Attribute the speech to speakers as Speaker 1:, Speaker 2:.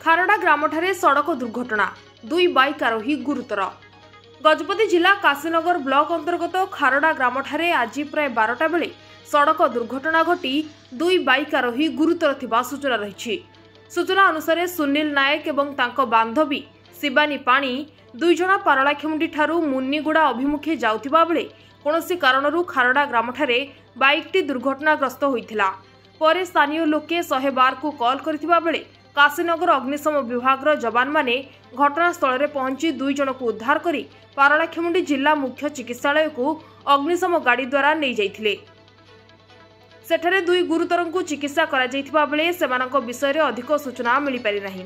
Speaker 1: खारडा ग्रामठारे सड़क दुर्घटना दुई बाइक आरोही गुरुतर। गजपति जिला काशीनगर ब्लॉक अंतर्गत खारडा ग्रामठारे आज प्राय 12टा बेले सड़क दुर्घटना घटी दुई बाइक आरोही गुरुतर थिबा सूचना रही। सूचना अनुसार सुनील नायक एवं तांको बांधवी शिवानी पाणी दुई जण पारलाखेमुंडी ठारू मुन्नीगुड़ा अभिमुखे जाउथिबा बेले कोनोसी कारणरू खारडा ग्रामठारे बाइकटी दुर्घटनाग्रस्त होइथिला। परे स्थानीय लोके 112 को कॉल करथिबा बेले काशीनगर अग्निशम विभाग जवान माने घटनास्थल में पहुंची दुई जन को उद्धार करी पारलाखेमुंडी जिला मुख्य चिकित्सालय को अग्निशम गाड़ी द्वारा नहीं जाइथिले। सेठारे दुई गुरुतरंकु चिकित्सा करा जाइथिबा बेले सेमानक विषय रे अधिक सूचना मिली पारि नाही।